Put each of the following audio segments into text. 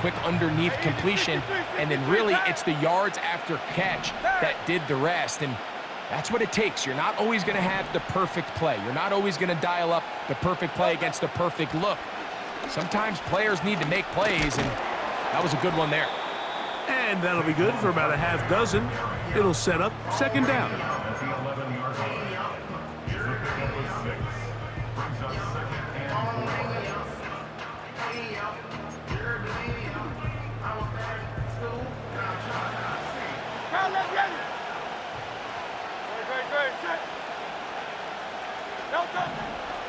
quick underneath completion, and then really it's the yards after catch that did the rest. And that's what it takes. You're not always going to have the perfect play. You're not always going to dial up the perfect play against the perfect look. Sometimes players need to make plays, and that was a good one there. And that'll be good for about a half dozen. It'll set up second down.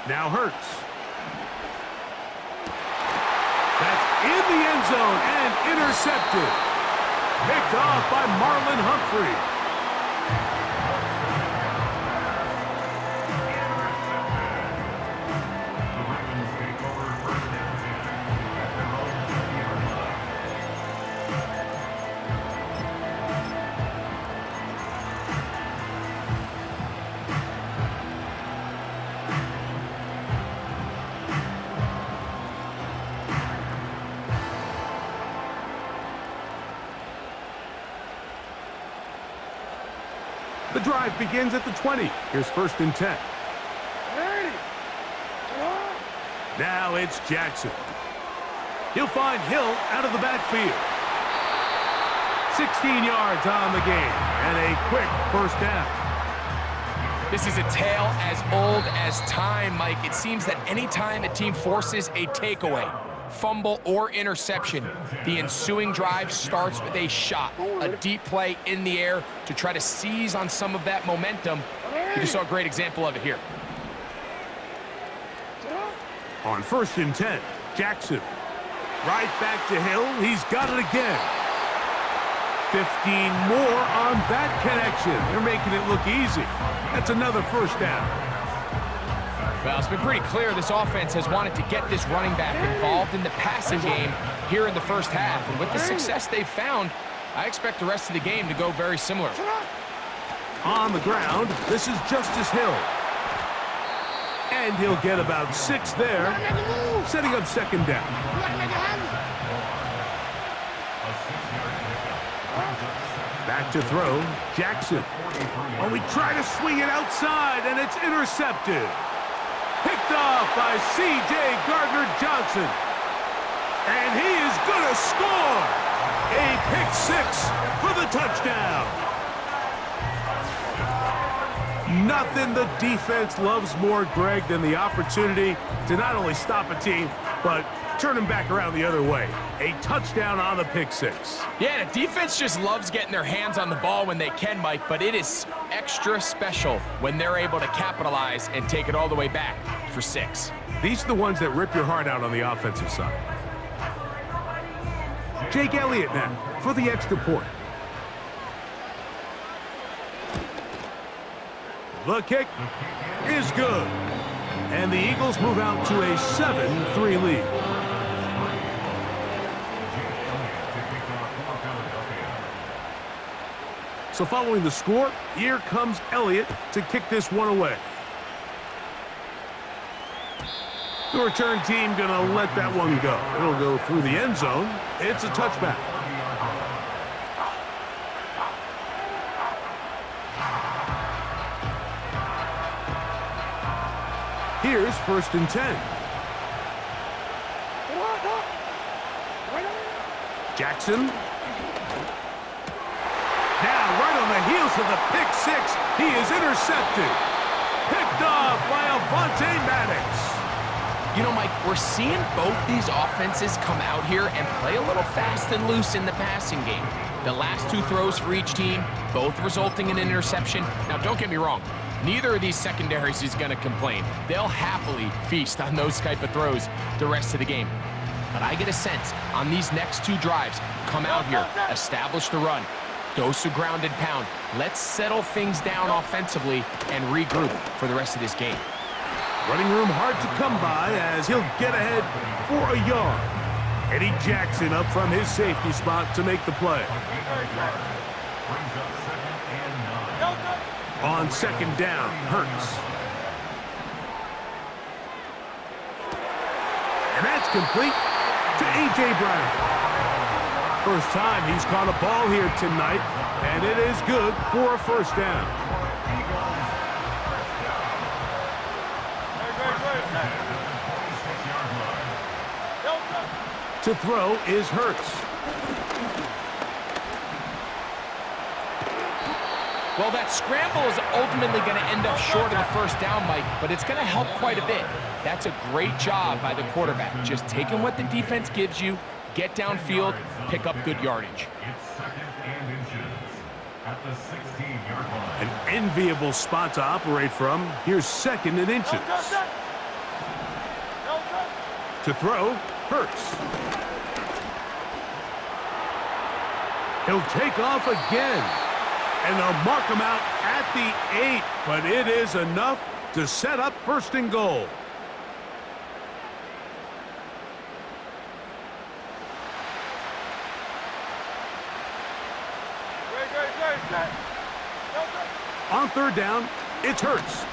Now Hurts. That's in the end zone and intercepted. Picked off by Marlon Humphrey. The drive begins at the 20. Here's 1st and 10. Now it's Jackson. He'll find Hill out of the backfield. 16 yards on the game and a quick 1st down. This is a tale as old as time, Mike. It seems that anytime a team forces a takeaway, fumble, or interception, the ensuing drive starts with a shot, a deep play in the air to try to seize on some of that momentum. You just saw a great example of it here. On 1st and 10, Jackson. Right back to Hill. He's got it again. 15 more on that connection. They're making it look easy. That's another 1st down. Well, it's been pretty clear this offense has wanted to get this running back involved in the passing game here in the 1st half. And with the success they've found, I expect the rest of the game to go very similar. On the ground, this is Justice Hill. And he'll get about 6 there, setting up 2nd down. Back to throw, Jackson. Oh, we try to swing it outside, and it's intercepted. Picked off by C.J. Gardner-Johnson. And he is going to score. A pick 6 for the touchdown. Nothing the defense loves more, Greg, than the opportunity to not only stop a team, but turn them back around the other way. A touchdown on the pick 6. Yeah, the defense just loves getting their hands on the ball when they can, Mike, but it is extra special when they're able to capitalize and take it all the way back for 6. These are the ones that rip your heart out on the offensive side. Jake Elliott now for the extra point. The kick is good. And the Eagles move out to a 7-3 lead. So following the score, here comes Elliott to kick this one away. The return team gonna let that one go. It'll go through the end zone. It's a touchback. Here's 1st and 10. Jackson. Now, right on the heels of the pick 6, he is intercepted. Picked off by Avonte Maddox. You know, Mike, we're seeing both these offenses come out here and play a little fast and loose in the passing game. The last 2 throws for each team, both resulting in an interception. Now, don't get me wrong. Neither of these secondaries is going to complain. They'll happily feast on those type of throws the rest of the game. But I get a sense on these next 2 drives, come out here, establish the run, dose of ground and pound. Let's settle things down offensively and regroup for the rest of this game. Running room hard to come by as he'll get ahead for a yard. Eddie Jackson up from his safety spot to make the play. On 2nd down, Hurts. And that's complete to A.J. Brown. first time he's caught a ball here tonight, and it is good for a first down. To throw is Hurts. Well, that scramble is ultimately going to end up short of the first down, Mike, but it's going to help quite a bit. That's a great job by the quarterback, just taking what the defense gives you, get downfield, pick up good yardage. An enviable spot to operate from. Here's 2nd and inches. To throw, Hurts. He'll take off again. And they'll mark him out at the 8, but it is enough to set up 1st and goal. On 3rd down, it's Hurts.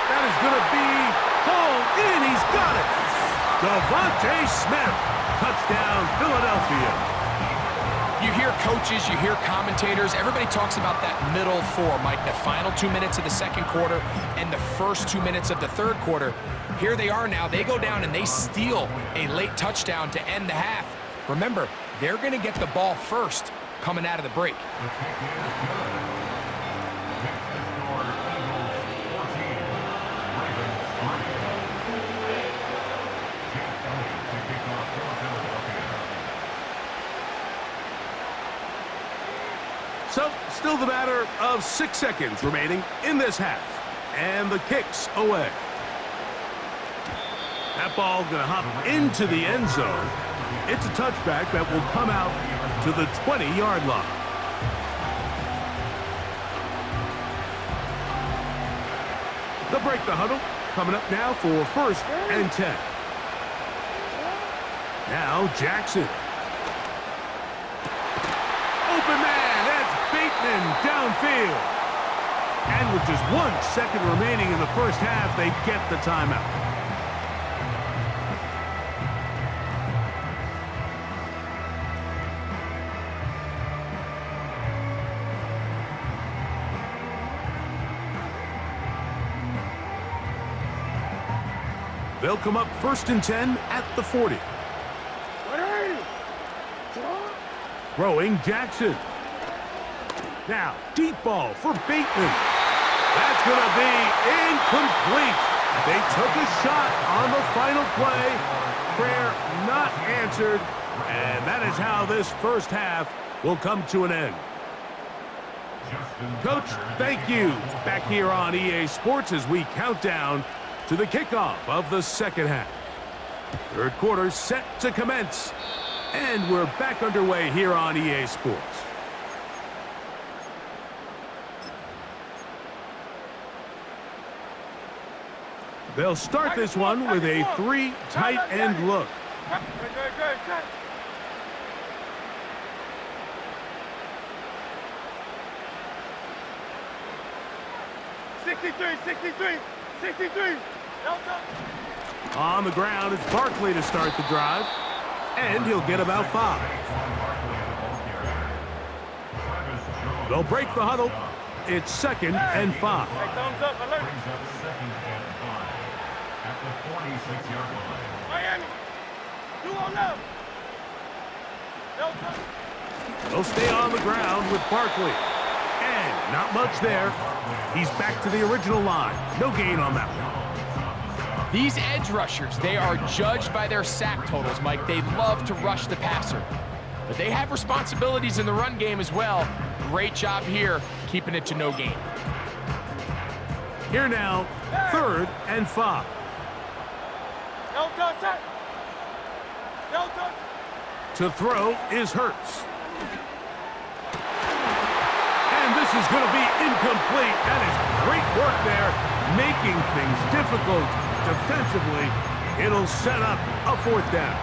That is going to be hauled in. He's got it. Devontae Smith. Touchdown, Philadelphia. You hear coaches, you hear commentators, everybody talks about that middle 4, Mike, the final 2 minutes of the 2nd quarter and the first 2 minutes of the 3rd quarter. Here they are now. They go down and they steal a late touchdown to end the half. Remember, they're going to get the ball first coming out of the break. So, still the matter of 6 seconds remaining in this half. And the kick's away. That ball going to hop into the end zone. It's a touchback that will come out to the 20-yard line. They'll break the huddle. Coming up now for 1st and 10. Now Jackson. Open man. Bateman downfield. And with just 1 second remaining in the first half, they get the timeout. They'll come up 1st and 10 at the 40. Throwing Jackson. Now, deep ball for Bateman. That's going to be incomplete. They took a shot on the final play. Prayer not answered. And that is how this first half will come to an end. Coach, thank you. Back here on EA Sports as we count down to the kickoff of the 2nd half. 3rd quarter set to commence. And we're back underway here on EA Sports. They'll start this one with a 3 tight end look. On the ground, it's Barkley to start the drive, and he'll get about 5. They'll break the huddle. It's 2nd and 5. At the 46-yard line. Miami, you on up. They'll stay on the ground with Barkley. And not much there. He's back to the original line. No gain on that one. These edge rushers, they are judged by their sack totals, Mike. They love to rush the passer. But they have responsibilities in the run game as well. Great job here, keeping it to no gain. Here now, 3rd and 5. To throw is Hurts. And this is going to be incomplete. That is great work there, making things difficult defensively. It'll set up a 4th down.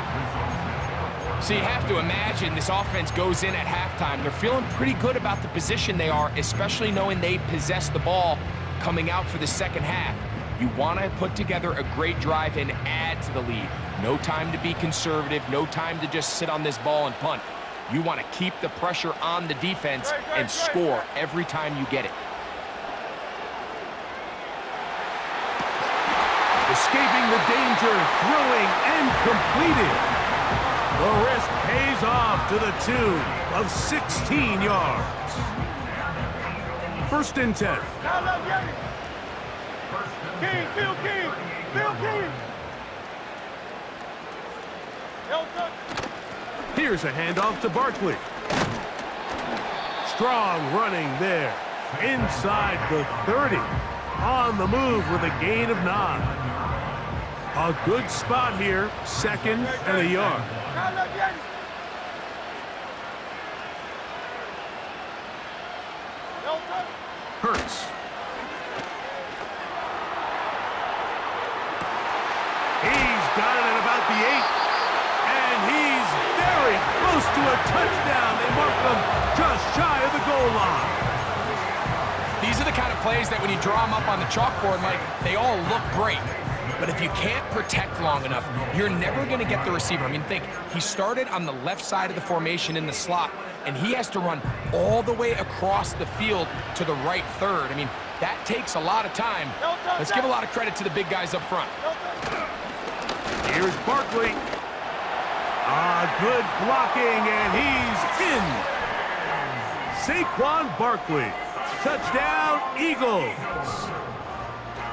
So you have to imagine this offense goes in at halftime. They're feeling pretty good about the position they are, especially knowing they possess the ball coming out for the 2nd half. You want to put together a great drive and add to the lead. No time to be conservative, no time to just sit on this ball and punt. You want to keep the pressure on the defense and score every time you get it. Escaping the danger, throwing and completing. The risk pays off to the tune of 16 yards. First and 10. Here's a handoff to Barkley. Strong running there. Inside the 30. On the move with a gain of 9. A good spot here. Second and a yard. Hurts. He's got it at about the 8. And he's very close to a touchdown. They mark him just shy of the goal line. These are the kind of plays that when you draw them up on the chalkboard, Mike, they all look great. But if you can't protect long enough, you're never going to get the receiver. I mean, think, he started on the left side of the formation in the slot, and he has to run all the way across the field to the right third. I mean, that takes a lot of time. Let's give a lot of credit to the big guys up front. Here's Barkley. Good blocking, and he's in. Saquon Barkley. Touchdown, Eagles.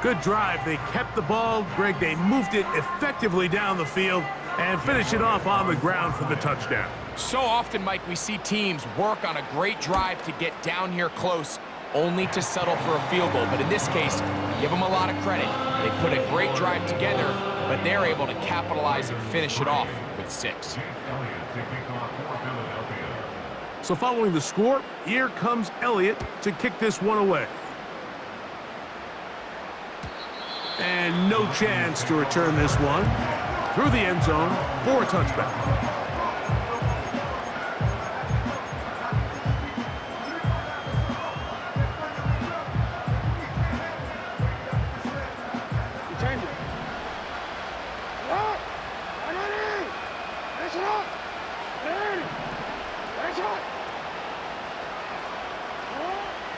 Good drive. They kept the ball. Greg, they moved it effectively down the field and finished it off on the ground for the touchdown. So often, Mike, we see teams work on a great drive to get down here close, only to settle for a field goal. But in this case, give them a lot of credit. They put a great drive together, but they're able to capitalize and finish it off with 6. So following the score, here comes Elliott to kick this one away. And no chance to return this one through the end zone for a touchback.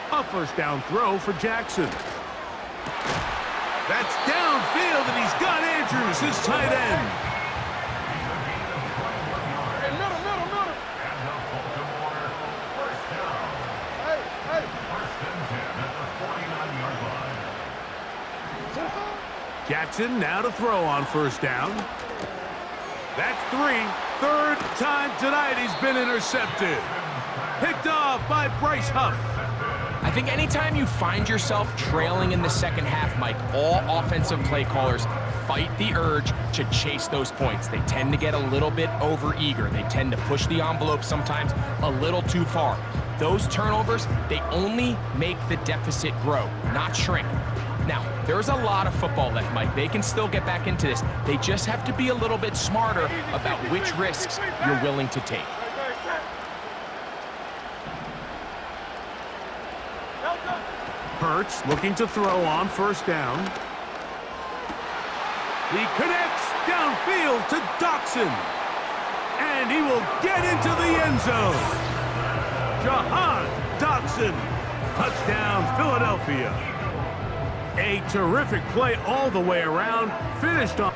A first down throw for Jackson. That's downfield, and he's got Andrews, his tight end. Jackson now to throw on first down. That's 3. Third time tonight he's been intercepted. Picked off by Bryce Huff. I think anytime you find yourself trailing in the second half, Mike, all offensive play callers fight the urge to chase those points. They tend to get a little bit overeager. They tend to push the envelope sometimes a little too far. Those turnovers, they only make the deficit grow, not shrink. Now, there's a lot of football left, Mike. They can still get back into this. They just have to be a little bit smarter about which risks you're willing to take. Hurts looking to throw on first down. He connects downfield to Doxson. And he will get into the end zone. Jahan Doxson. Touchdown, Philadelphia. A terrific play all the way around. Finished on.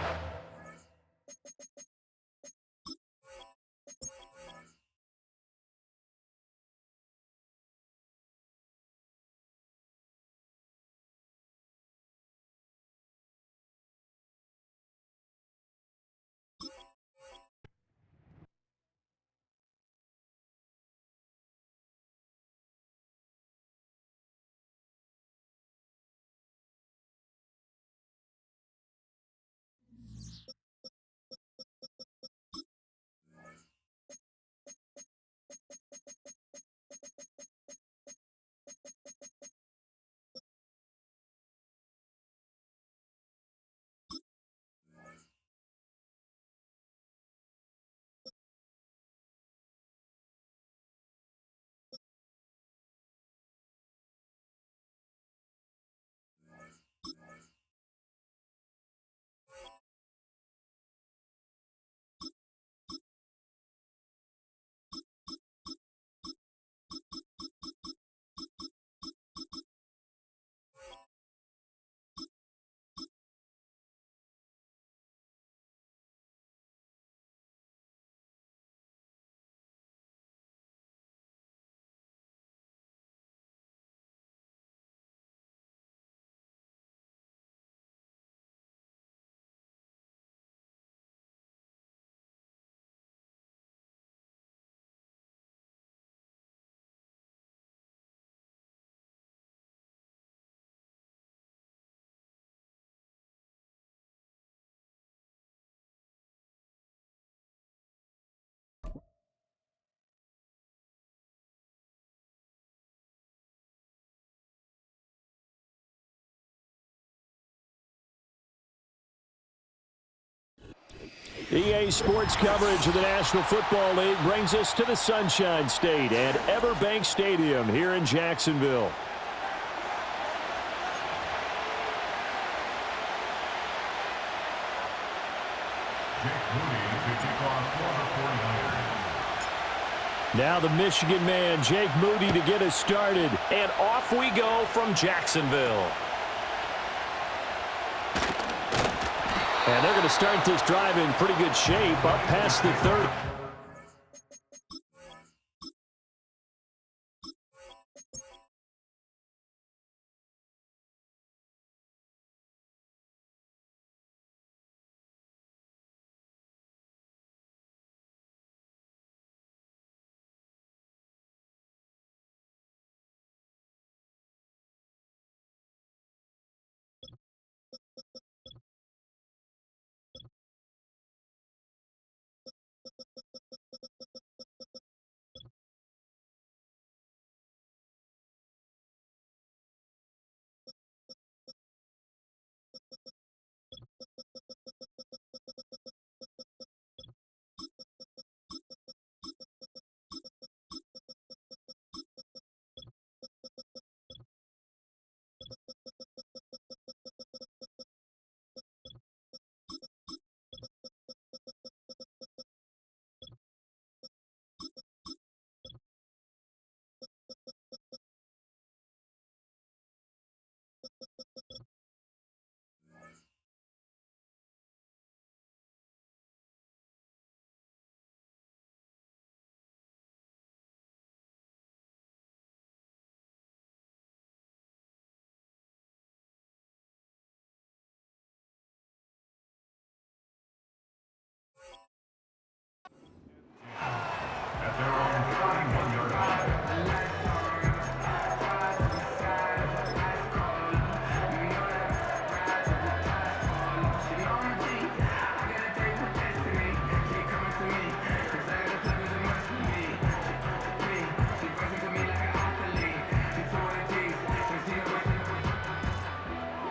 EA Sports coverage of the National Football League brings us to the Sunshine State at Everbank Stadium here in Jacksonville. Now the Michigan man, Jake Moody, to get us started. And off we go from Jacksonville. And they're going to start this drive in pretty good shape up past the 30.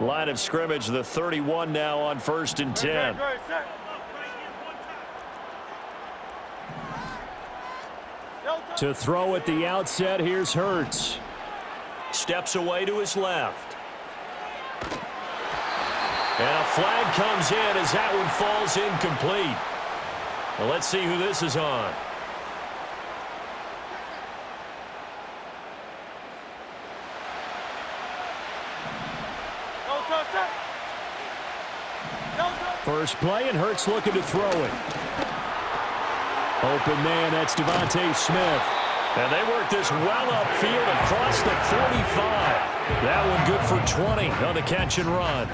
Line of scrimmage, the 31 now on 1st and 10. To throw at the outset, here's Hurts. Steps away to his left. And a flag comes in as that one falls incomplete. Well, let's see who this is on. First play, and Hurts looking to throw it. Open man, that's Devontae Smith. And they work this well upfield across the 45. That one good for 20 on the catch and run.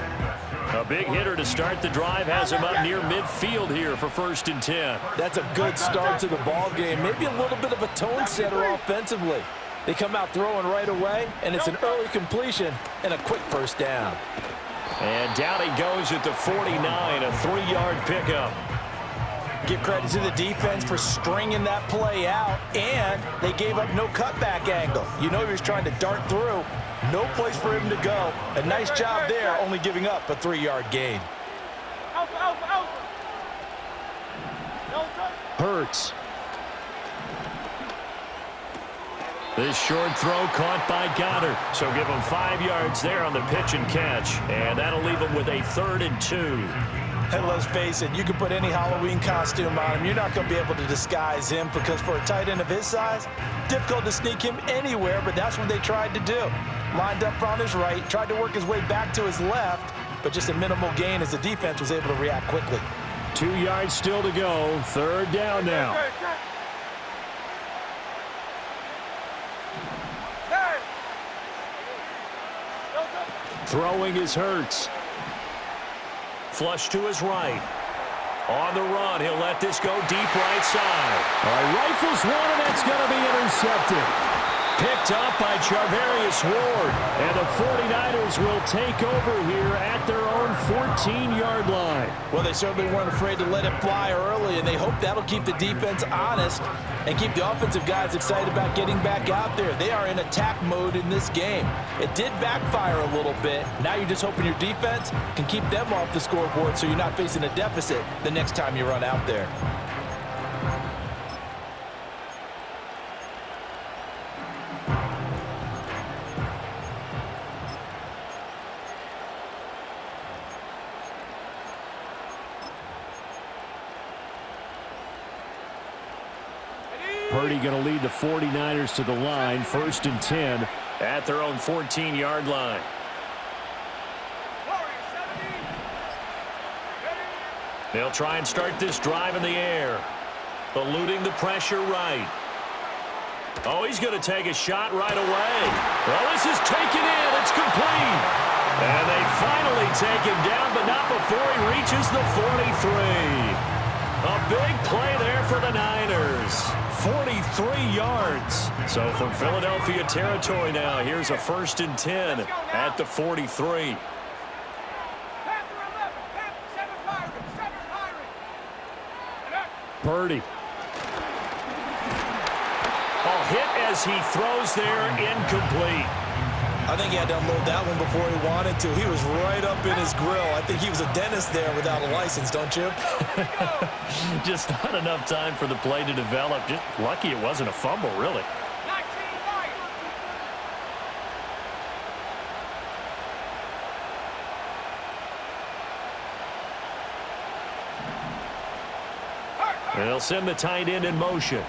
A big hitter to start the drive has him up near midfield here for 1st and 10. That's a good start to the ball game. Maybe a little bit of a tone setter offensively. They come out throwing right away, and it's an early completion and a quick first down. And down he goes at the 49, a 3-yard pickup. Give credit to the defense for stringing that play out, and they gave up no cutback angle. You know he was trying to dart through. No place for him to go. A nice job there, only giving up a 3-yard gain. Hurts. This short throw caught by Goddard. So give him 5 yards there on the pitch and catch. And that'll leave him with a 3rd and 2. And let's face it, you can put any Halloween costume on him. You're not going to be able to disguise him because for a tight end of his size, difficult to sneak him anywhere, but that's what they tried to do. Lined up on his right, tried to work his way back to his left, but just a minimal gain as the defense was able to react quickly. 2 yards still to go. 3rd down now. Throwing is Hurts. Flush to his right. On the run, he'll let this go deep right side. All right, rifles one, and that's going to be intercepted. Picked up by Charvarius Ward. And the 49ers will take over here at their own 14-yard line. Well, they certainly weren't afraid to let it fly early, and they hope that'll keep the defense honest and keep the offensive guys excited about getting back out there. They are in attack mode in this game. It did backfire a little bit. Now you're just hoping your defense can keep them off the scoreboard so you're not facing a deficit the next time you run out there. Purdy going to lead the 49ers to the line, 1st and 10 at their own 14-yard line. They'll try and start this drive in the air, eluding the pressure right. Oh, he's going to take a shot right away. Well, this is taken in. It's complete. And they finally take him down, but not before he reaches the 43. A big play there for the Niners. 43 yards. So from Philadelphia territory now, here's a 1st and 10 at the 43. Purdy. Oh, hit as he throws there, incomplete. I think he had to unload that one before he wanted to. He was right up in his grill. I think he was a dentist there without a license, don't you? Just not enough time for the play to develop. Just lucky it wasn't a fumble, really. And they'll send the tight end in motion.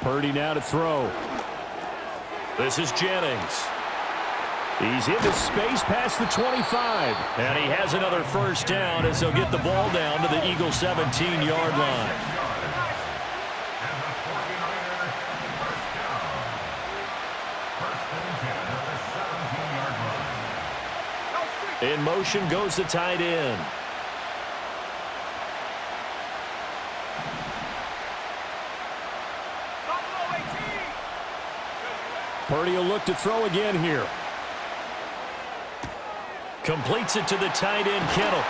Purdy now to throw. This is Jennings. He's into space past the 25. And he has another 1st down as they'll get the ball down to the Eagles' 17-yard line. In motion goes the tight end. Purdy will look to throw again here. Completes it to the tight end, Kittle.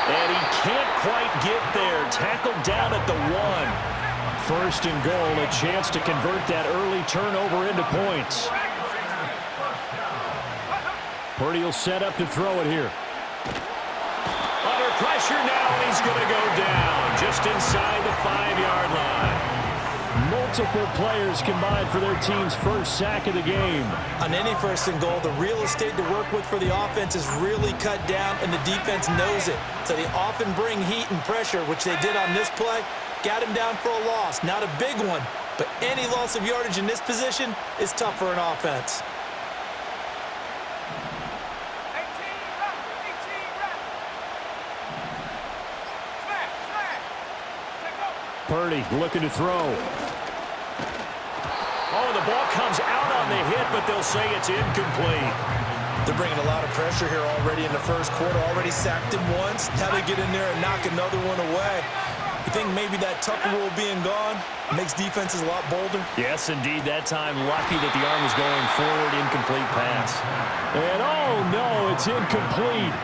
And he can't quite get there. Tackled down at the 1. 1st and goal, a chance to convert that early turnover into points. Purdy will set up to throw it here. Under pressure now, and he's going to go down just inside the 5-yard line. Multiple players combined for their team's 1st sack of the game. On any 1st and goal, the real estate to work with for the offense is really cut down, and the defense knows it. So they often bring heat and pressure, which they did on this play. Got him down for a loss. Not a big one, but any loss of yardage in this position is tough for an offense. Purdy looking to throw. Oh, the ball comes out on the hit, but they'll say it's incomplete. They're bringing a lot of pressure here already in the 1st quarter. Already sacked him once. How to get in there and knock another one away. You think maybe that Tucker rule being gone makes defenses a lot bolder? Yes, indeed. That time, lucky that the arm was going forward. Incomplete pass. And oh, no, it's incomplete.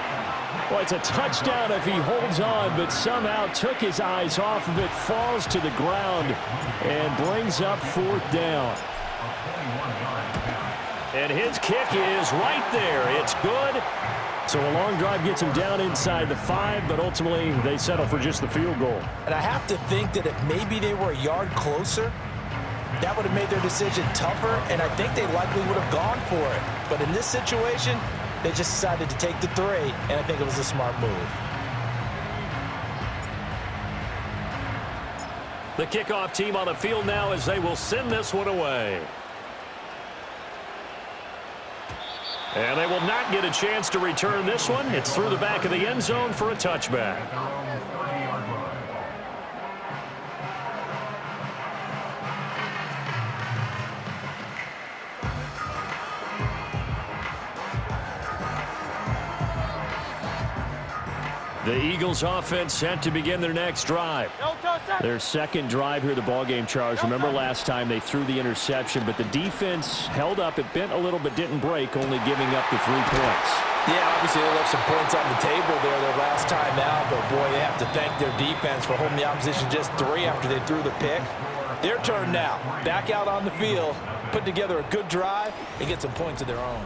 Well, it's a touchdown if he holds on, but somehow took his eyes off of it, falls to the ground, and brings up 4th down. And his kick is right there. It's good. So a long drive gets him down inside the 5, but ultimately they settle for just the field goal. And I have to think that if maybe they were a yard closer, that would have made their decision tougher, and I think they likely would have gone for it. But in this situation, they just decided to take the 3, and I think it was a smart move. The kickoff team on the field now as they will send this one away. And they will not get a chance to return this one. It's through the back of the end zone for a touchback. The Eagles offense set to begin their next drive. Their second drive here, the ballgame, Charles. Remember last time they threw the interception, but the defense held up. It bent a little but didn't break, only giving up the 3 points. Yeah, obviously they left some points on the table there their last time out, but boy, they have to thank their defense for holding the opposition just 3 after they threw the pick. Their turn now. Back out on the field, put together a good drive, and get some points of their own.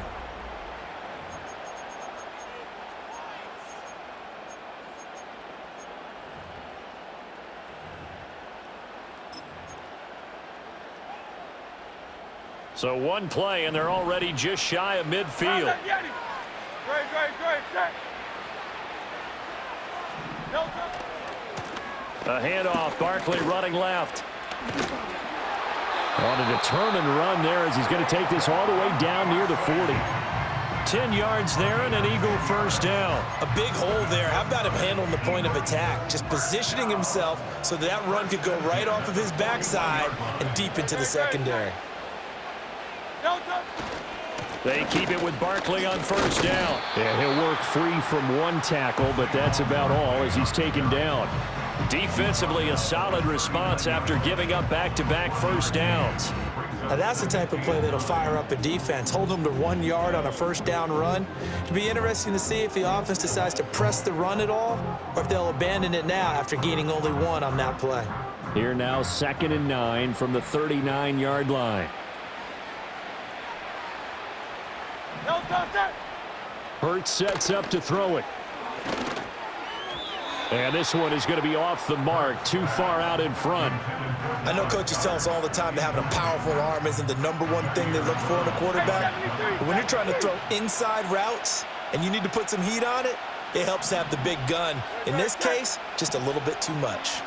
So one play, and they're already just shy of midfield. A handoff, Barkley running left. On a determined run there as he's going to take this all the way down near the 40. 10 yards there and an Eagle first down. A big hole there. How about him handling the point of attack? Just positioning himself so that run could go right off of his backside and deep into the secondary. They keep it with Barkley on first down. Yeah, he'll work free from one tackle, but that's about all as he's taken down. Defensively, a solid response after giving up back-to-back first downs. Now that's the type of play that'll fire up a defense. Hold them to 1 yard on a first down run. It'll be interesting to see if the offense decides to press the run at all or if they'll abandon it now after gaining only 1 on that play. Here now, 2nd and 9 from the 39-yard line. Hurts sets up to throw it. And this one is going to be off the mark, too far out in front. I know coaches tell us all the time that having a powerful arm isn't the #1 thing they look for in a quarterback. But when you're trying to throw inside routes and you need to put some heat on it, it helps to have the big gun. In this case, just a little bit too much.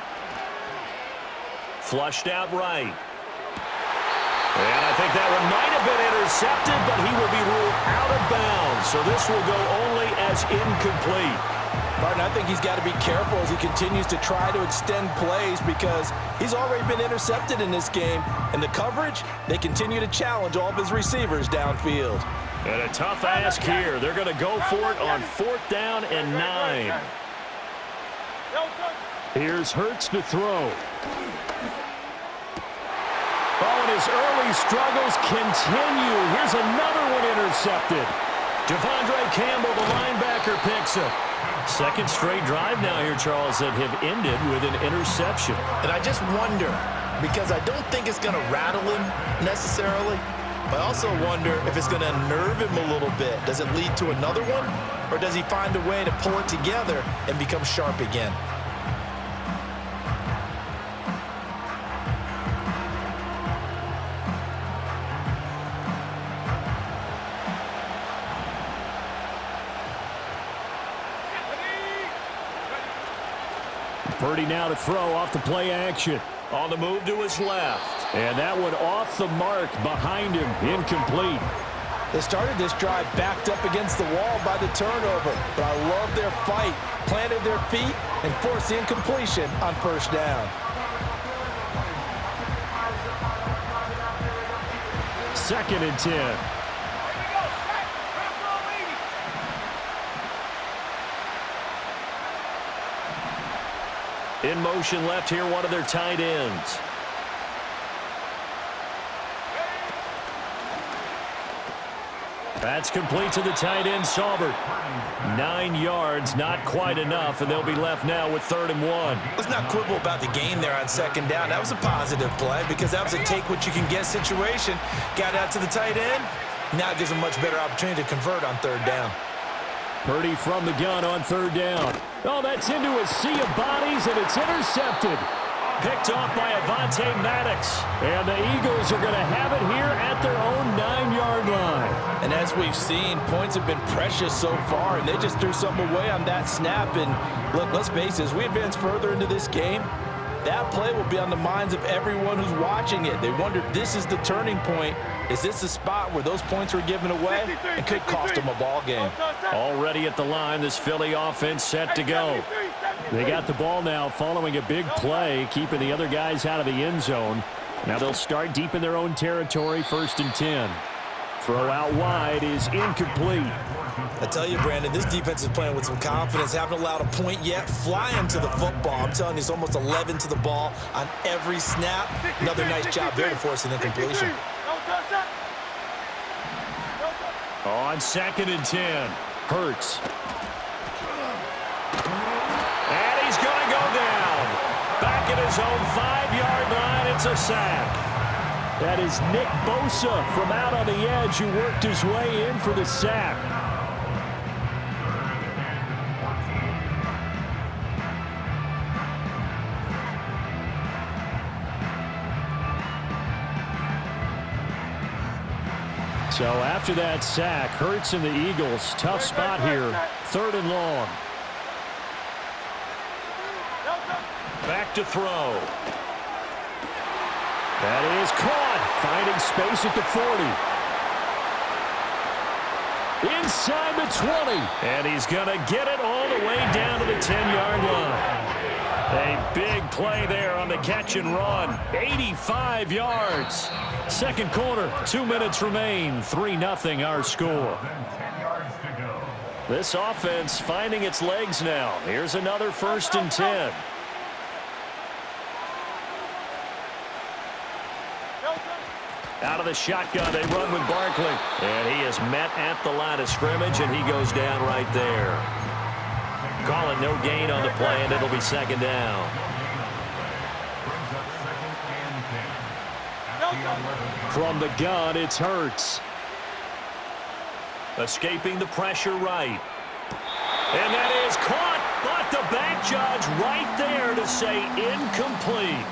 Flushed out right. And I think that one might have been intercepted, but he will be ruled out of bounds. So this will go only as incomplete. Martin, I think he's got to be careful as he continues to try to extend plays because he's already been intercepted in this game. And the coverage, they continue to challenge all of his receivers downfield. And a tough ask here. They're going to go for it on 4th down and 9. Here's Hurts to throw. Oh, and his early struggles continue. Here's another one intercepted. Devondre Campbell, the linebacker, picks it. Second straight drive now here, Charles, that have ended with an interception. And I just wonder, because I don't think it's going to rattle him necessarily, but I also wonder if it's going to unnerve him a little bit. Does it lead to another one, or does he find a way to pull it together and become sharp again? Purdy now to throw off the play action. On the move to his left. And that one off the mark behind him. Incomplete. They started this drive backed up against the wall by the turnover. But I love their fight. Planted their feet and forced the incompletion on first down. 2nd and 10. In motion left here, one of their tight ends. That's complete to the tight end, Saubert. 9 yards, not quite enough, and they'll be left now with 3rd and 1. Let's not quibble about the gain there on 2nd down. That was a positive play because that was a take-what-you-can-get situation. Got out to the tight end. Now it gives them a much better opportunity to convert on 3rd down. Purdy from the gun on 3rd down. Oh, that's into a sea of bodies, and it's intercepted. Picked off by Avonte Maddox. And the Eagles are going to have it here at their own 9-yard line. And as we've seen, points have been precious so far, and they just threw something away on that snap. And look, let's face it, as we advance further into this game, that play will be on the minds of everyone who's watching it. They wonder if this is the turning point. Is this the spot where those points were given away and could cost them a ball game? Already at the line, this Philly offense set to go. They got the ball now following a big play, keeping the other guys out of the end zone. Now they'll start deep in their own territory, 1st and 10. Throw out wide is incomplete. I tell you, Brandon, this defense is playing with some confidence. Haven't allowed a point yet. Flying to the football. I'm telling you, it's almost 11 to the ball on every snap. Another nice job there to force an incompletion. On 2nd and 10, Hurts. And he's going to go down. Back at his own 5-yard line, it's a sack. That is Nick Bosa from out on the edge who worked his way in for the sack. So after that sack, Hurts and the Eagles, tough spot here, 3rd and long. Back to throw. That is caught, finding space at the 40. Inside the 20. And he's going to get it all the way down to the 10-yard line. A big play there on the catch and run. 85 yards. Second quarter, 2 minutes remain. 3-0 our score. This offense finding its legs now. Here's another 1st and 10. Out of the shotgun, they run with Barkley. And he is met at the line of scrimmage, and he goes down right there. Calling no gain on the play, and it'll be 2nd down. From the gun, it's Hurts. Escaping the pressure right. And that is caught, but the back judge right there to say incomplete.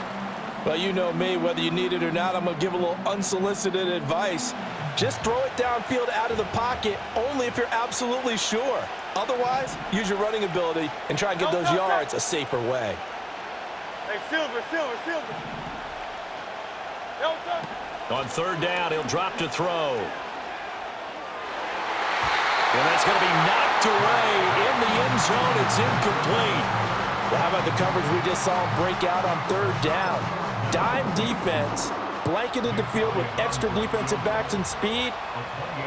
Well, you know me, whether you need it or not, I'm going to give a little unsolicited advice. Just throw it downfield out of the pocket only if you're absolutely sure. Otherwise, use your running ability and try and get those yards a safer way. Hey, Silver. On 3rd down, he'll drop to throw. And that's going to be knocked away in the end zone. It's incomplete. Well, how about the coverage we just saw him break out on 3rd down? Dime defense, blanketed the field with extra defensive backs and speed,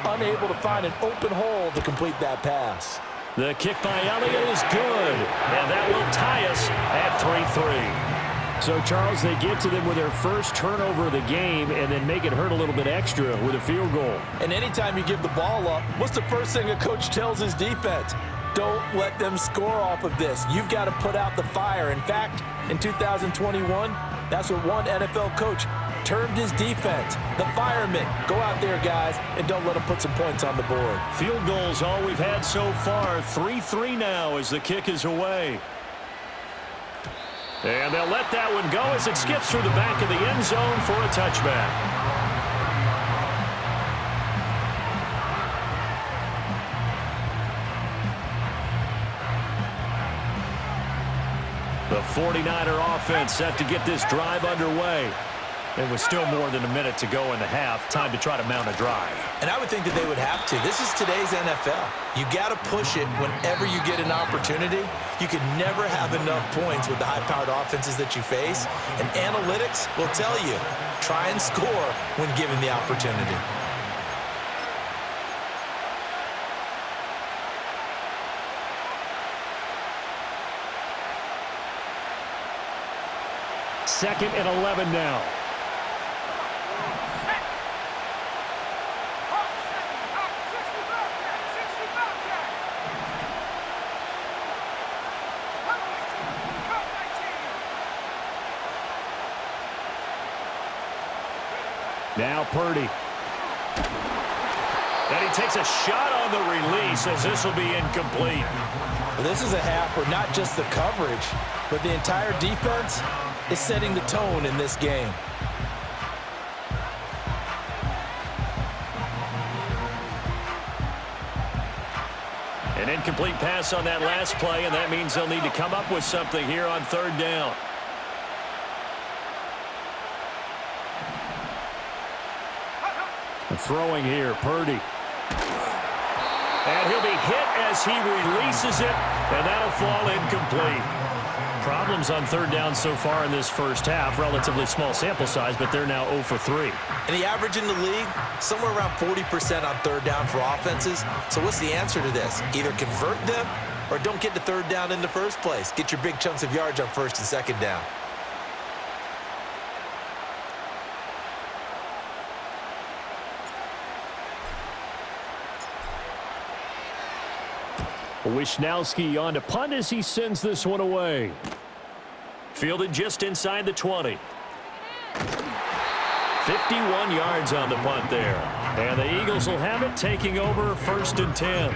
unable to find an open hole to complete that pass. The kick by Elliott is good, and that will tie us at 3-3. So, Charles, they get to them with their first turnover of the game and then make it hurt a little bit extra with a field goal. And anytime you give the ball up, what's the first thing a coach tells his defense? Don't let them score off of this. You've got to put out the fire. In fact, in 2021, that's what one NFL coach termed his defense, the firemen. Go out there, guys, and don't let them put some points on the board. Field goals all we've had so far. 3-3 now as the kick is away. And they'll let that one go as it skips through the back of the end zone for a touchback. The 49er offense set to get this drive underway. It was still more than a minute to go in the half. Time to try to mount a drive. And I would think that they would have to. This is today's NFL. You got to push it whenever you get an opportunity. You can never have enough points with the high-powered offenses that you face. And analytics will tell you, try and score when given the opportunity. Second and 11 now. Now Purdy. And he takes a shot on the release as this will be incomplete. Well, this is a half where not just the coverage, but the entire defense is setting the tone in this game. An incomplete pass on that last play, and that means they'll need to come up with something here on 3rd down. Throwing here, Purdy. And he'll be hit as he releases it, and that'll fall incomplete. problems on third down so far in this first half. Relatively small sample size, but they're now 0 for 3. And the average in the league, somewhere around 40% on third down for offenses. So what's the answer to this? Either convert them or don't get to third down in the first place. Get your big chunks of yards on first and second down. Wishnowski on to punt as he sends this one away. Fielded just inside the 20. 51 yards on the punt there. And the Eagles will have it, taking over first and 10.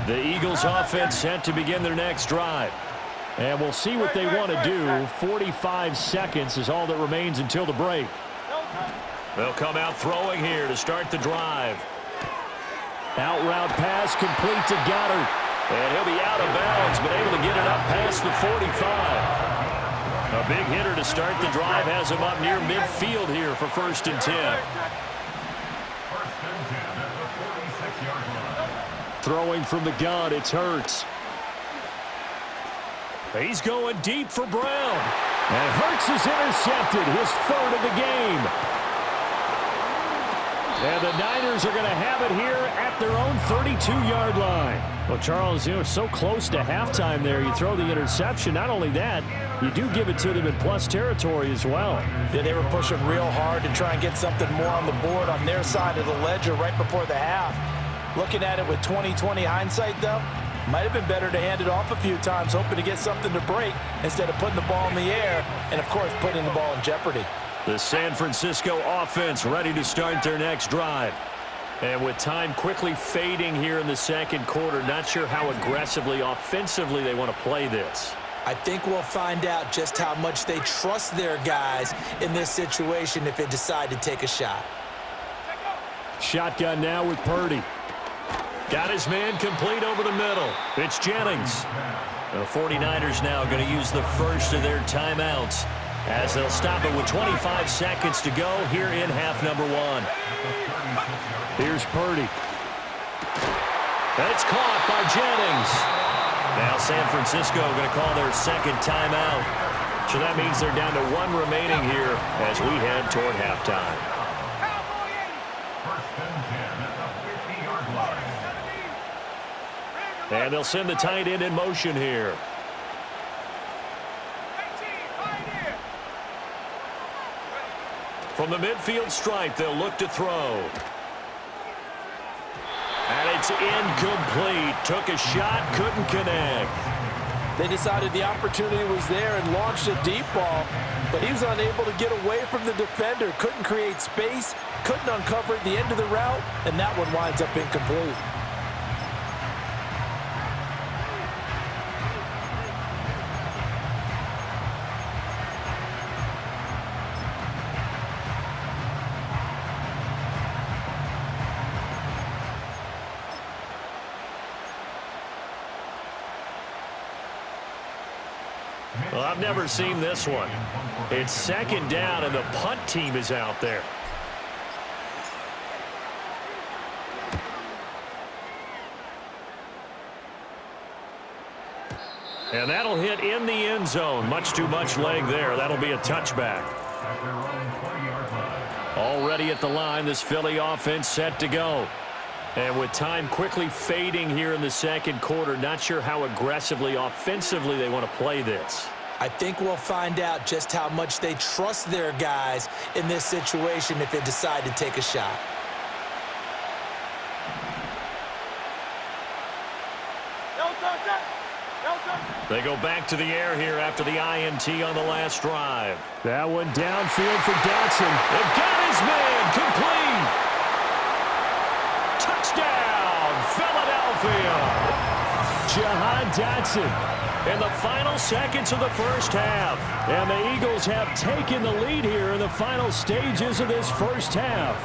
The Eagles offense set to begin their next drive. And we'll see what they want to do. 45 seconds is all that remains until the break. They'll come out throwing here to start the drive. Out route pass complete to Goddard. And he'll be out of bounds, but able to get it up past the 45. A big hitter to start the drive has him up near midfield here for first and 10. Throwing from the gun, it's Hurts. He's going deep for Brown. And Hurts is intercepted, his third of the game. And the Niners are going to have it here at their own 32-yard line. Well, Charles, you know, so close to halftime there. You throw the interception. Not only that, you do give it to them in plus territory as well. Yeah, they were pushing real hard to try and get something more on the board on their side of the ledger right before the half. Looking at it with 20/20 hindsight, though, might have been better to hand it off a few times, hoping to get something to break instead of putting the ball in the air and, of course, putting the ball in jeopardy. The San Francisco offense ready to start their next drive. And with time quickly fading here in the second quarter, not sure how aggressively, offensively they want to play this. I think we'll find out just how much they trust their guys in this situation if they decide to take a shot. Shotgun now with Purdy. Got his man complete over the middle. It's Jennings. The 49ers now going to use the first of their timeouts as they'll stop it with 25 seconds to go here in half number one. Here's Purdy. That's caught by Jennings. Now San Francisco going to call their second timeout. So that means they're down to one remaining here as we head toward halftime. And they'll send the tight end in motion here. From the midfield stripe, they'll look to throw. And it's incomplete. Took a shot, couldn't connect. They decided the opportunity was there and launched a deep ball, but he was unable to get away from the defender. Couldn't create space, couldn't uncover at the end of the route, and that one winds up incomplete. Well, I've never seen this one. It's second down, and the punt team is out there. And that'll hit in the end zone. Much too much leg there. That'll be a touchback. Already at the line, this Philly offense set to go. And with time quickly fading here in the second quarter, not sure how aggressively, offensively they want to play this. I think we'll find out just how much they trust their guys in this situation if they decide to take a shot. They go back to the air here after the INT on the last drive. That one downfield for Dotson. They've got his man complete. Touchdown, Philadelphia. Jahan Dotson in the final seconds of the first half. And the Eagles have taken the lead here in the final stages of this first half.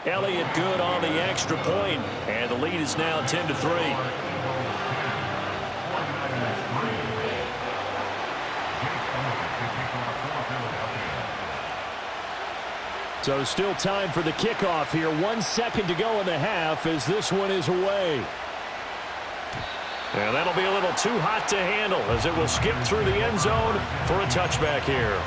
Elliott good on the extra point, and the lead is now 10-3. So still time for the kickoff here. 1 second to go in the half as this one is away. And that'll be a little too hot to handle as it will skip through the end zone for a touchback here.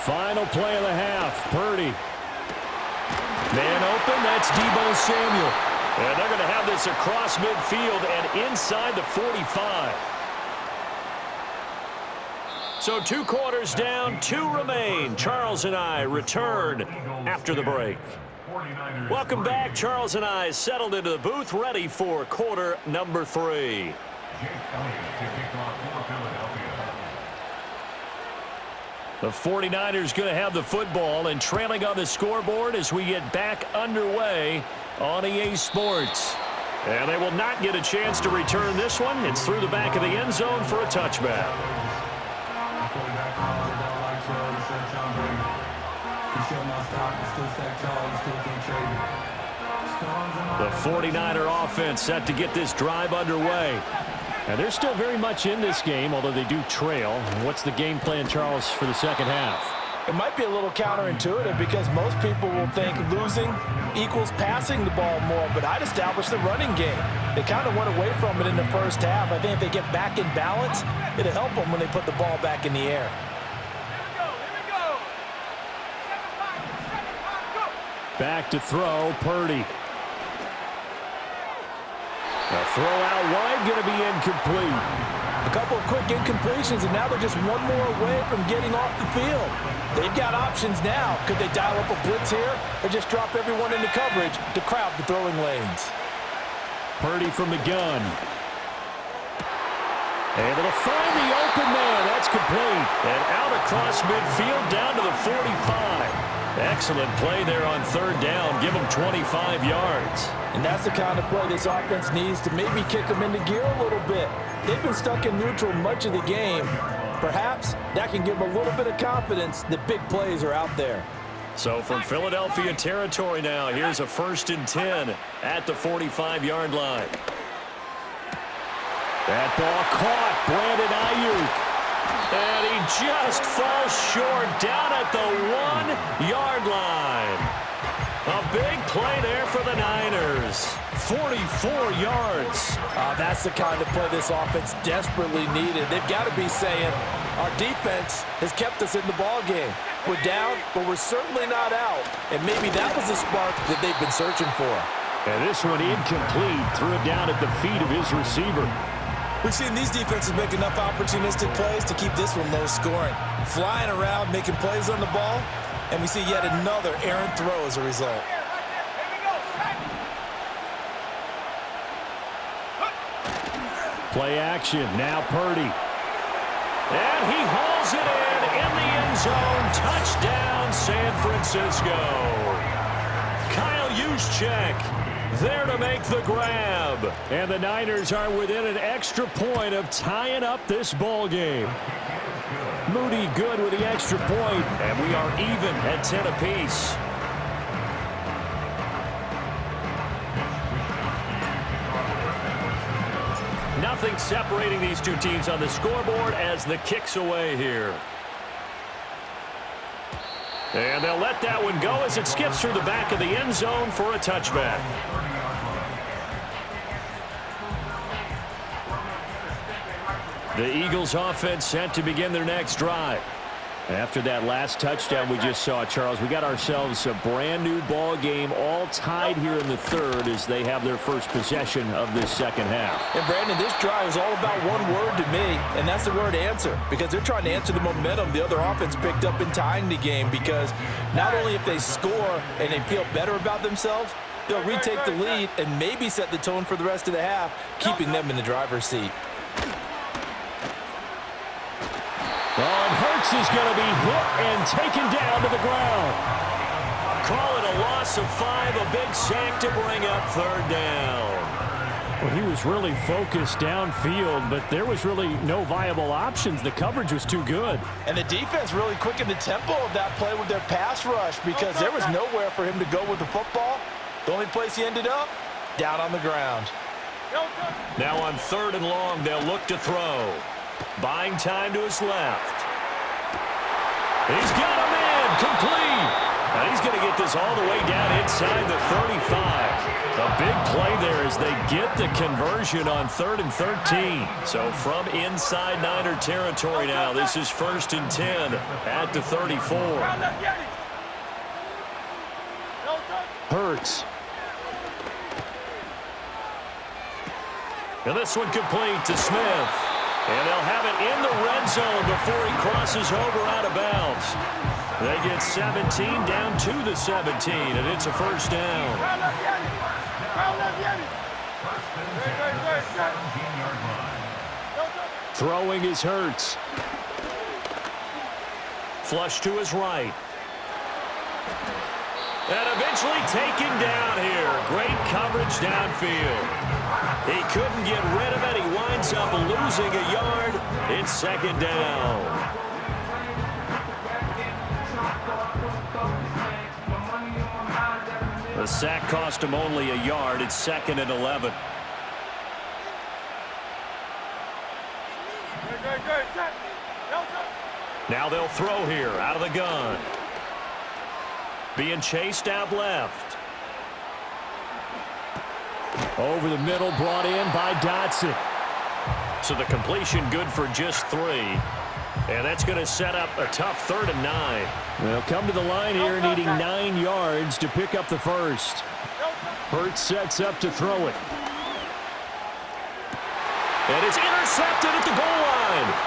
Final play of the half. Purdy. Man open. That's Deebo Samuel. And they're going to have this across midfield and inside the 45. So 2 quarters down, 2 remain. Charles and I return after the break. Welcome back. Charles and I settled into the booth, ready for quarter number 3. The 49ers going to have the football and trailing on the scoreboard as we get back underway on EA Sports. And they will not get a chance to return this one. It's through the back of the end zone for a touchback. The 49er offense set to get this drive underway. And they're still very much in this game, although they do trail. What's the game plan, Charles, for the second half? It might be a little counterintuitive because most people will think losing equals passing the ball more, but I'd establish the running game. They kind of went away from it in the first half. I think if they get back in balance, it'll help them when they put the ball back in the air. Back to throw, Purdy. A throw out wide, going to be incomplete. A couple of quick incompletions, and now they're just one more away from getting off the field. They've got options now. Could they dial up a blitz here or just drop everyone into coverage to crowd the throwing lanes? Purdy from the gun. Able to find the open man. That's complete. And out across midfield down to the 45. Excellent play there on third down. Give them 25 yards. And that's the kind of play this offense needs to maybe kick them into gear a little bit. They've been stuck in neutral much of the game. Perhaps that can give them a little bit of confidence that big plays are out there. So from Philadelphia territory now, here's a 1st and 10 at the 45-yard line. That ball caught. Brandon Ayuk. And he just falls short down at the 1-yard line. A big play there for the Niners. 44 yards. That's the kind of play this offense desperately needed. They've got to be saying, our defense has kept us in the ball game. We're down, but we're certainly not out. And maybe that was the spark that they've been searching for. And this one incomplete. Threw it down at the feet of his receiver. We've seen these defenses make enough opportunistic plays to keep this one low scoring. Flying around, making plays on the ball, and we see yet another errant throw as a result. Play action. Now Purdy. And he hauls it in the end zone. Touchdown, San Francisco. Kyle Juszczyk there to make the grab. And the Niners are within an extra point of tying up this ball game. Moody good with the extra point, and we are even at 10 apiece. Nothing separating these two teams on the scoreboard as the kick's away here. And they'll let that one go as it skips through the back of the end zone for a touchback. The Eagles offense set to begin their next drive. After that last touchdown we just saw, Charles, we got ourselves a brand new ball game, all tied here in the third as they have their first possession of this second half. And Brandon, this drive is all about one word to me, and that's the word answer, because they're trying to answer the momentum the other offense picked up in tying the game, because not only if they score and they feel better about themselves, they'll retake the lead and maybe set the tone for the rest of the half, keeping them in the driver's seat. Oh, and Hurts is going to be hit and taken down to the ground. Call it a loss of 5, a big sack to bring up third down. Well, he was really focused downfield, but there was really no viable options. The coverage was too good. And the defense really quickened the tempo of that play with their pass rush because there was nowhere for him to go with the football. The only place he ended up, down on the ground. Now on 3rd and long, they'll look to throw. Buying time to his left. He's got him in, complete. And he's going to get this all the way down inside the 35. A big play there as they get the conversion on 3rd and 13. So from inside Niner territory now, this is 1st and 10 at the 34. Hurts. And this one complete to Smith. And they'll have it in the red zone before he crosses over out of bounds. They get 17 down to the 17, and it's a 1st down. Throwing is Hurts. Flush to his right. And eventually taken down here. Great coverage downfield. He couldn't get rid of it. He winds up losing a yard. It's 2nd down. The sack cost him only a yard. It's 2nd and 11. Now they'll throw here out of the gun. Being chased out left. Over the middle, brought in by Dotson. So the completion good for just 3. And that's going to set up a tough 3rd and 9. They'll come to the line here needing 9 yards to pick up the 1st. Hurts sets up to throw it. And it's intercepted at the goal line.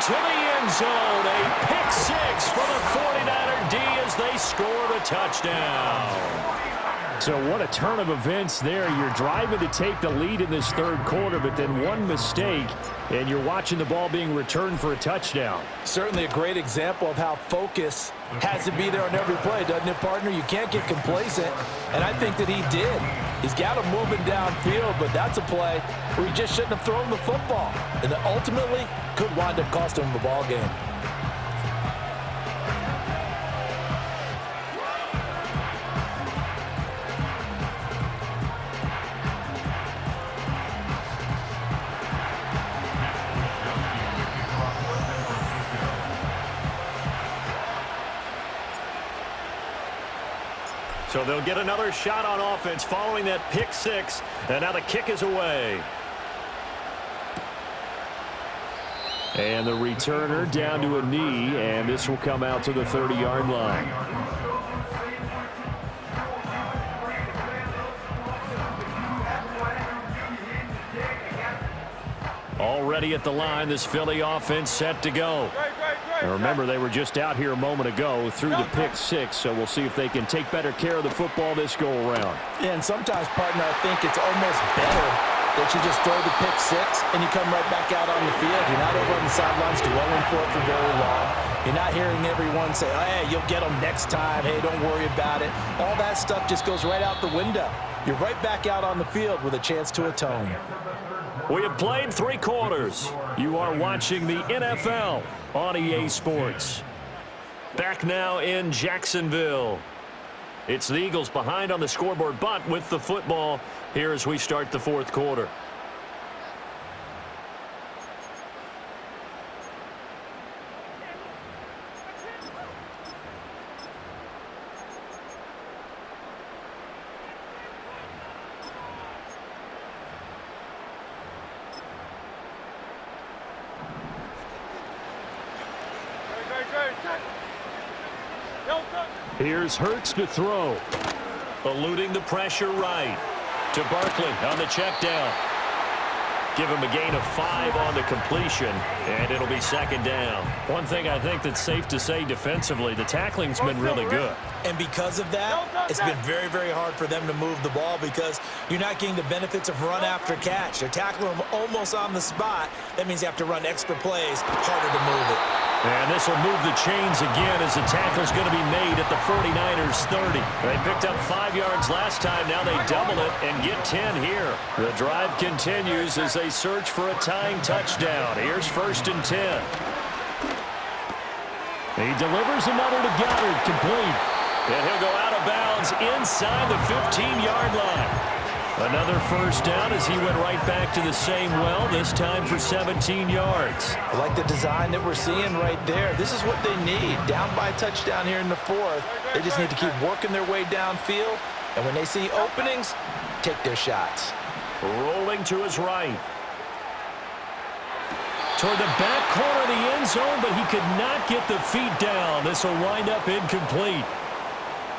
To the end zone, a pick 6 for the 49er D as they scored a touchdown. So what a turn of events there. You're driving to take the lead in this 3rd quarter, but then one mistake, and you're watching the ball being returned for a touchdown. Certainly a great example of how focus has to be there on every play, doesn't it, partner? You can't get complacent, and I think that he did. He's got him moving downfield, but that's a play where he just shouldn't have thrown the football, and that ultimately could wind up costing him the ball game. So they'll get another shot on offense following that pick 6, and now the kick is away. And the returner down to a knee, and this will come out to the 30-yard line. Already at the line, this Philly offense set to go. Now remember, they were just out here a moment ago through the pick 6, so we'll see if they can take better care of the football this go-around. Yeah, and sometimes, partner, I think it's almost better that you just throw the pick 6 and you come right back out on the field. You're not over on the sidelines dwelling for it for very long. You're not hearing everyone say, oh, hey, you'll get them next time. Hey, don't worry about it. All that stuff just goes right out the window. You're right back out on the field with a chance to atone. We have played 3 quarters. You are watching the NFL on EA Sports. Back now in Jacksonville. It's the Eagles behind on the scoreboard, but with the football here as we start the 4th quarter. Here's Hurts to throw. Eluding the pressure right. To Barkley on the check down. Give him a gain of 5 on the completion, and it'll be second down. One thing I think that's safe to say defensively, the tackling's been really good. And because of that, it's been very, very hard for them to move the ball because you're not getting the benefits of run after catch. They're tackling them almost on the spot. That means you have to run extra plays, harder to move it. And this will move the chains again as the tackle's going to be made at the 49ers 30. They picked up 5 yards last time. Now they double it and get 10 here. The drive continues as they search for a tying touchdown. Here's 1st and 10. He delivers another to Goddard, complete. And he'll go out of bounds inside the 15-yard line. Another first down as he went right back to the same well, this time for 17 yards. I like the design that we're seeing right there. This is what they need. Down by a touchdown here in the 4th. They just need to keep working their way downfield. And when they see openings, take their shots. Rolling to his right. Toward the back corner of the end zone, but he could not get the feet down. This will wind up incomplete.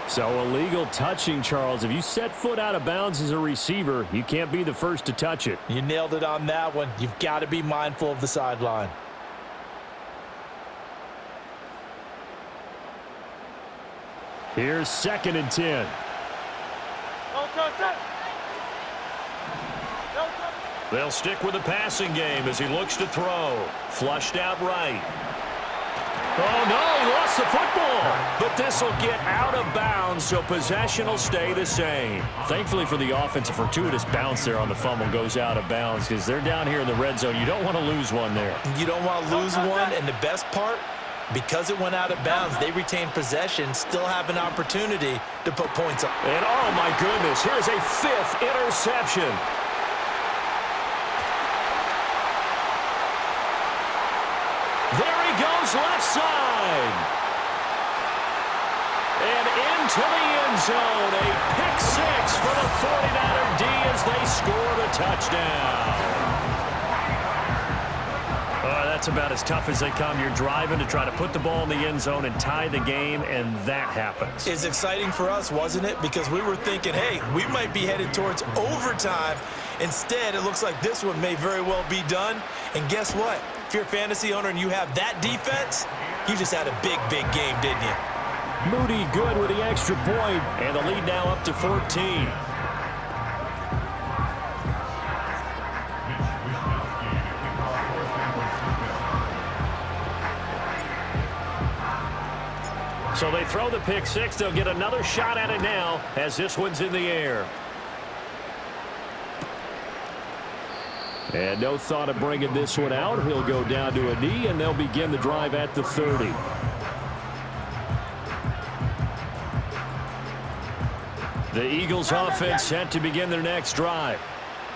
So illegal touching, Charles. If you set foot out of bounds as a receiver, you can't be the first to touch it. You nailed it on that one. You've got to be mindful of the sideline. Here's 2nd and 10. They'll stick with the passing game as he looks to throw. Flushed out right. Oh, no, he lost the football. But this will get out of bounds, so possession will stay the same. Thankfully for the offense, a fortuitous bounce there on the fumble goes out of bounds because they're down here in the red zone. You don't want to lose one there. You don't want to lose one, and the best part, because it went out of bounds, they retained possession, still have an opportunity to put points up. And, oh, my goodness, here's a 5th interception. There he goes left side. And into the end zone. A pick 6 for the 49er D as they scored a touchdown. That's about as tough as they come. You're driving to try to put the ball in the end zone and tie the game, and that happens. It's exciting for us, wasn't it? Because we were thinking, hey, we might be headed towards overtime. Instead, it looks like this one may very well be done. And guess what? If you're a fantasy owner and you have that defense, you just had a big, big game, didn't you? Moody good with the extra point, and the lead now up to 14. So they throw the pick 6. They'll get another shot at it now as this one's in the air. And no thought of bringing this one out. He'll go down to a knee, and they'll begin the drive at the 30. The Eagles offense set to begin their next drive.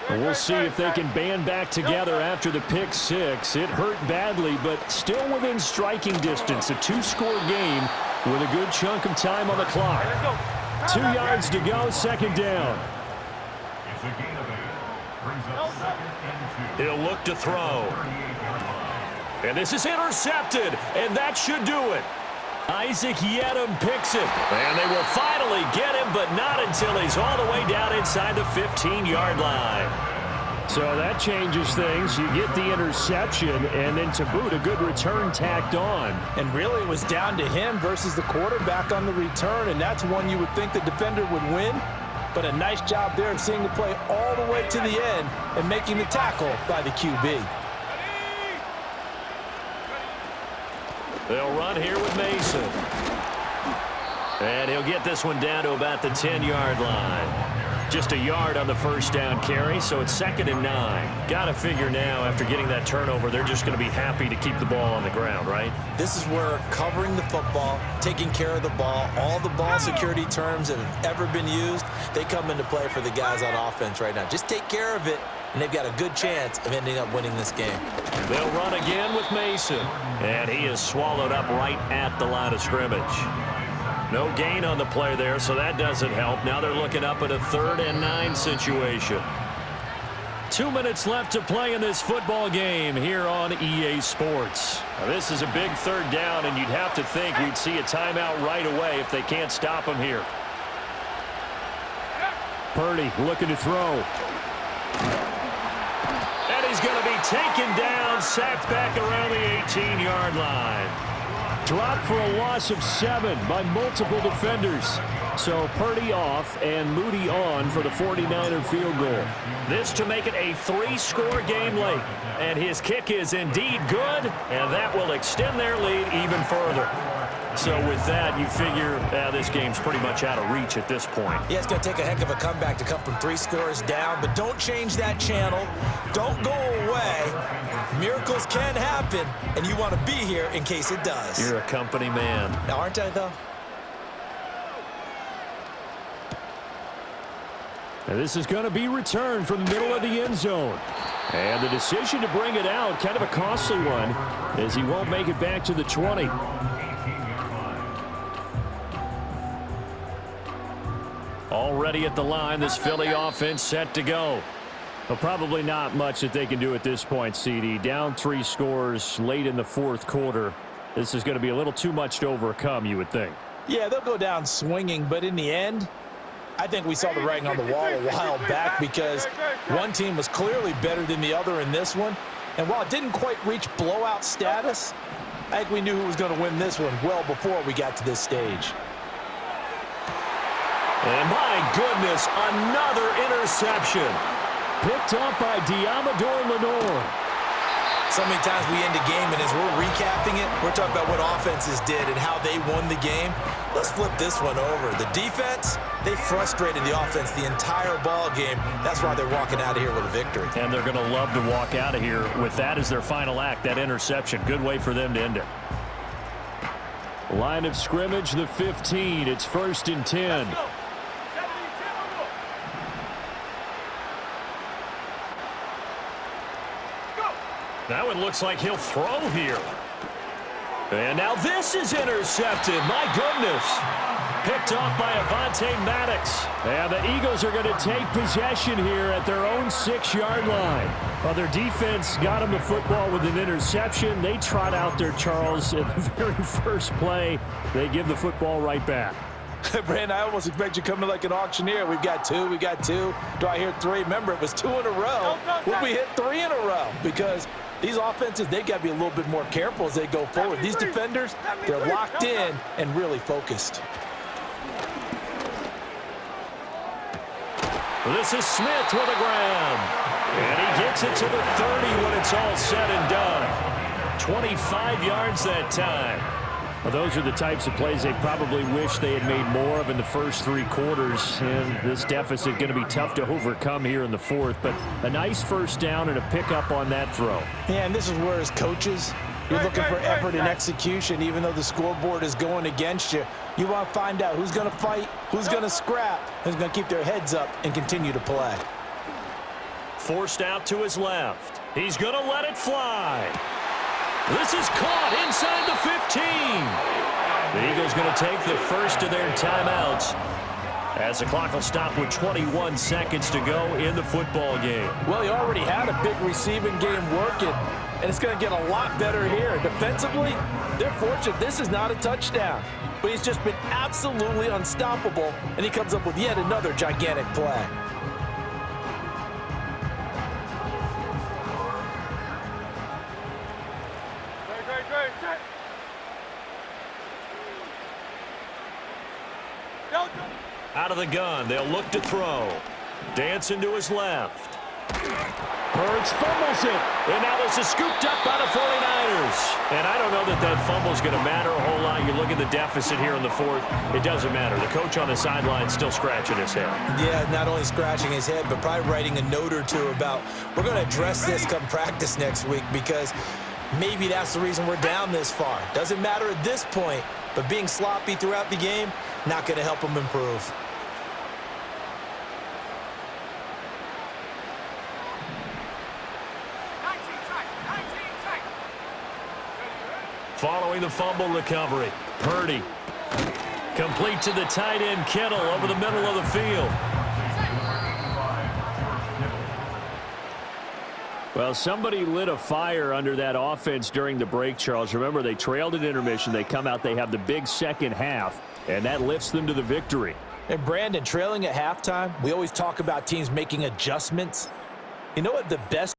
And we'll see if they can band back together after the pick 6. It hurt badly, but still within striking distance. A 2-score game with a good chunk of time on the clock. 2 yards to go, second down. He'll look to throw. And this is intercepted, and that should do it. Isaac Yedem picks it. And they will finally get him, but not until he's all the way down inside the 15-yard line. So that changes things. You get the interception, and then to boot, a good return tacked on. And really, it was down to him versus the quarterback on the return, and that's one you would think the defender would win. But a nice job there of seeing the play all the way to the end and making the tackle by the QB. They'll run here with Mason. And he'll get this one down to about the 10-yard line. Just a yard on the first down carry, so it's 2nd and 9. Got to figure now, after getting that turnover, they're just going to be happy to keep the ball on the ground, right? This is where covering the football, taking care of the ball, all the ball security terms that have ever been used, they come into play for the guys on offense right now. Just take care of it, and they've got a good chance of ending up winning this game. They'll run again with Mason. And he is swallowed up right at the line of scrimmage. No gain on the play there, so that doesn't help. Now they're looking up at a 3rd and 9 situation. 2 minutes left to play in this football game here on EA Sports. Now, this is a big 3rd down, and you'd have to think we'd see a timeout right away if they can't stop him here. Purdy looking to throw. And he's taken down, sacked back around the 18-yard line. Dropped for a loss of 7 by multiple defenders. So Purdy off and Moody on for the 49er field goal. This to make it a 3-score game late. And his kick is indeed good, and that will extend their lead even further. So with that, you figure this game's pretty much out of reach at this point. Yeah, it's going to take a heck of a comeback to come from 3 scores down, but don't change that channel. Don't go away. Miracles can happen, and you want to be here in case it does. You're a company man. Now, aren't I, though? And this is going to be returned from the middle of the end zone. And the decision to bring it out, kind of a costly one, as he won't make it back to the 20. Already at the line, this Philly offense set to go. Well, probably not much that they can do at this point, CD. Down 3 scores late in the 4th quarter. This is going to be a little too much to overcome, you would think. Yeah, they'll go down swinging, but in the end, I think we saw the writing on the wall a while back because one team was clearly better than the other in this one. And while it didn't quite reach blowout status, I think we knew who was going to win this one well before we got to this stage. And my goodness, another interception. Picked up by Diamador Lenore. So many times we end a game, and as we're recapping it, we're talking about what offenses did and how they won the game. Let's flip this one over. The defense, they frustrated the offense the entire ball game. That's why they're walking out of here with a victory. And they're going to love to walk out of here with that as their final act, that interception. Good way for them to end it. Line of scrimmage, the 15. It's 1st and 10. Now it looks like he'll throw here. And now this is intercepted. My goodness. Picked off by Avonte Maddox. And the Eagles are going to take possession here at their own 6-yard line. Well, their defense got them the football with an interception. They trot out there, Charles, at the very first play. They give the football right back. Brandon, I almost expect you coming like an auctioneer. We've got 2, we got 2. Do I hear 3? Remember, it was 2 in a row. Will we hit 3 in a row? Because these offenses, they got to be a little bit more careful as they go forward. These defenders, they're locked in and really focused. This is Smith with a grab. And he gets it to the 30 when it's all said and done. 25 yards that time. Well, those are the types of plays they probably wish they had made more of in the first 3 quarters. And this deficit going to be tough to overcome here in the 4th. But a nice first down and a pickup on that throw. Yeah, and this is where as coaches, you're looking for effort and execution. Even though the scoreboard is going against you, you want to find out who's going to fight, who's going to scrap, who's going to keep their heads up and continue to play. Forced out to his left. He's going to let it fly. This is caught inside the 15. The Eagles going to take the first of their timeouts as the clock will stop with 21 seconds to go in the football game. Well, he already had a big receiving game working, and it's going to get a lot better here. Defensively, they're fortunate this is not a touchdown, but he's just been absolutely unstoppable, and he comes up with yet another gigantic play. Out of the gun, they'll look to throw. Dancing to his left. Hurts fumbles it. And now this is scooped up by the 49ers. And I don't know that that fumble's going to matter a whole lot. You look at the deficit here in the 4th. It doesn't matter. The coach on the sideline still scratching his head. Yeah, not only scratching his head, but probably writing a note or 2 about we're going to address this come practice next week because maybe that's the reason we're down this far. Doesn't matter at this point, but being sloppy throughout the game, not going to help him improve. Following the fumble recovery, Purdy. Complete to the tight end, Kittle, over the middle of the field. Well, somebody lit a fire under that offense during the break, Charles. Remember, they trailed at intermission. They come out, they have the big second half, and that lifts them to the victory. And Brandon, trailing at halftime, we always talk about teams making adjustments. You know what the best